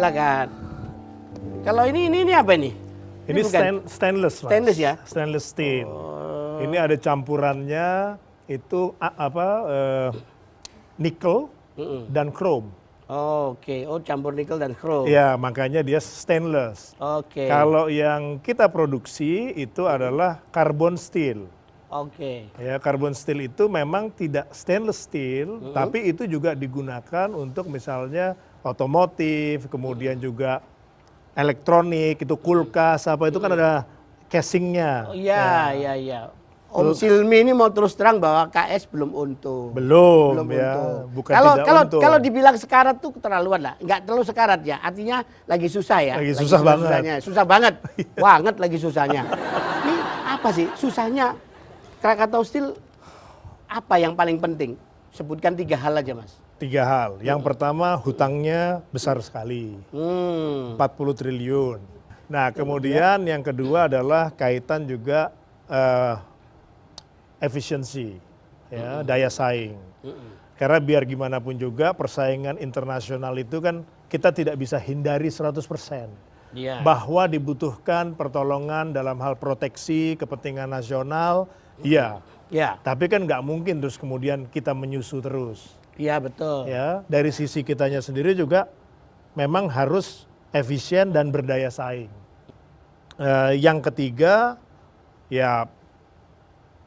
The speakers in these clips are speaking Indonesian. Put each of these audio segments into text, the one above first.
silakan. Kalau ini apa ini? Ini stainless, Mas. Stainless ya? Stainless steel. Ini ada campurannya itu nikel dan chrome. Oke, campur nikel dan chrome. Ya, makanya dia stainless. Oke. Kalau yang kita produksi itu adalah carbon steel. Oke. Ya, carbon steel itu memang tidak stainless steel, tapi itu juga digunakan untuk misalnya otomotif, kemudian juga elektronik, itu kulkas apa itu kan ada casingnya. Oh, iya. Om Silmi ini mau terus terang bahwa KS belum untung. Belum ya, untung. bukan tidak untung. Kalau dibilang sekarat tuh keterlaluan lah, nggak terlalu sekarat ya. Artinya lagi susah ya. Lagi susah banget. Susah banget, banget lagi susahnya. Ini apa sih susahnya Krakatau Steel? Apa yang paling penting? Sebutkan 3 hal aja, Mas. 3 hal. Yang pertama hutangnya besar sekali, 40 triliun. Nah kemudian yang kedua adalah kaitan juga efisiensi, ya, daya saing. Karena biar gimana pun juga persaingan internasional itu kan kita tidak bisa hindari 100%. Yeah. Bahwa dibutuhkan pertolongan dalam hal proteksi kepentingan nasional, iya. Ya. Tapi kan nggak mungkin terus kemudian kita menyusu terus. Iya betul. Ya, dari sisi kitanya sendiri juga memang harus efisien dan berdaya saing. Yang ketiga, ya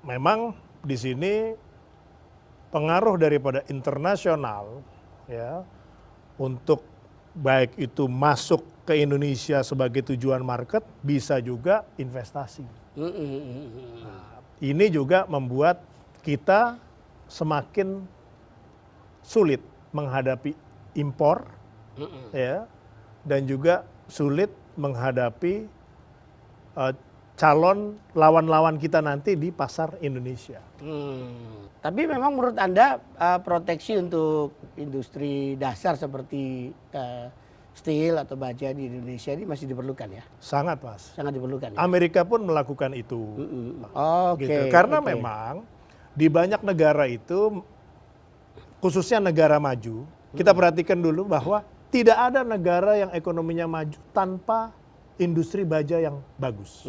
memang di sini pengaruh daripada internasional ya untuk baik itu masuk ke Indonesia sebagai tujuan market bisa juga investasi. Nah, ini juga membuat kita semakin sulit menghadapi impor ya dan juga sulit menghadapi calon lawan-lawan kita nanti di pasar Indonesia. Tapi memang menurut Anda proteksi untuk industri dasar seperti steel atau baja di Indonesia ini masih diperlukan ya? Sangat, Mas. Sangat diperlukan ya? Amerika pun melakukan itu. Oke. Karena memang di banyak negara itu, khususnya negara maju, kita perhatikan dulu bahwa tidak ada negara yang ekonominya maju tanpa industri baja yang bagus.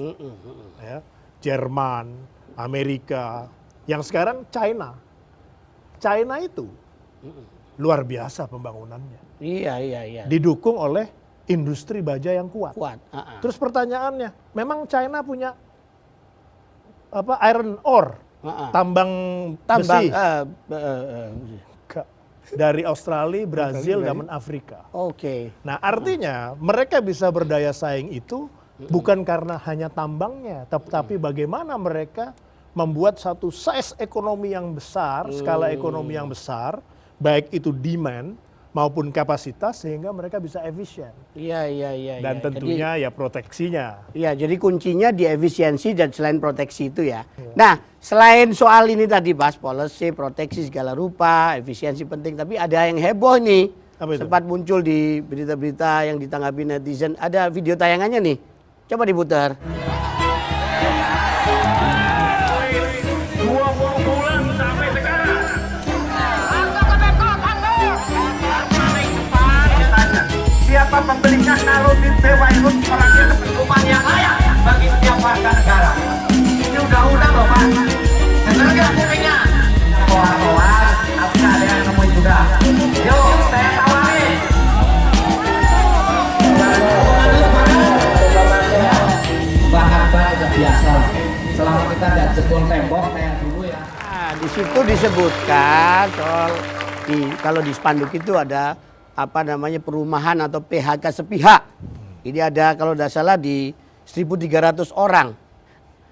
Ya, Jerman, Amerika, yang sekarang China. China itu luar biasa pembangunannya. Iya. Didukung oleh industri baja yang kuat. Terus Terus pertanyaannya, memang China punya apa iron ore, tambang besi? Dari Australia, Brazil, dan Afrika. Oke. Nah artinya mereka bisa berdaya saing itu bukan karena hanya tambangnya, tapi bagaimana mereka membuat satu size ekonomi yang besar, skala ekonomi yang besar, baik itu demand maupun kapasitas sehingga mereka bisa efisien. Iya. Dan tentunya ya proteksinya. Iya, jadi kuncinya di efisiensi dan selain proteksi itu ya. Nah, selain soal ini tadi bahas policy, proteksi segala rupa, efisiensi penting, tapi ada yang heboh nih. Apa itu? Sempat muncul di berita-berita yang ditanggapi netizen. Ada video tayangannya nih. Coba diputar. 20 bulan sampai sekarang. Siapa pembelinya kalau disewa itu orangnya kepentingan yang layak bagi setiap warga negara. Ini undang-undang loh Pak. Bener nggak kupingnya? Koar-koar, tapi ada yang nemuin juga. Yuk, saya tawarin. Bahan-bahan udah biasa. Selama kita nggak jebol tembok kayak dulu ya. Nah, di situ disebutkan soal kalau di spanduk itu ada apa namanya perumahan atau PHK sepihak. Ini ada kalau tidak salah di 1.300 orang.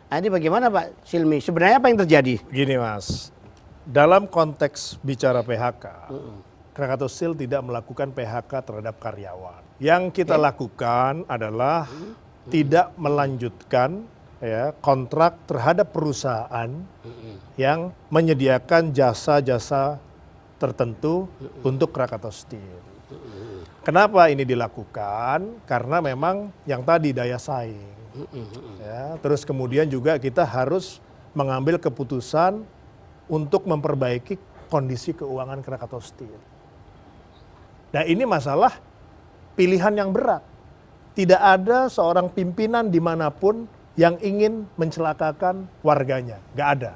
Nah, ini bagaimana Pak Silmi? Sebenarnya apa yang terjadi? Gini Mas, dalam konteks bicara PHK, Krakatau Steel tidak melakukan PHK terhadap karyawan. Yang kita lakukan adalah tidak melanjutkan ya, kontrak terhadap perusahaan yang menyediakan jasa-jasa tertentu untuk Krakatau Steel. Kenapa ini dilakukan? Karena memang yang tadi daya saing. Ya, terus kemudian juga kita harus mengambil keputusan untuk memperbaiki kondisi keuangan Krakatau Steel. Nah ini masalah pilihan yang berat. Tidak ada seorang pimpinan dimanapun yang ingin mencelakakan warganya. Nggak ada.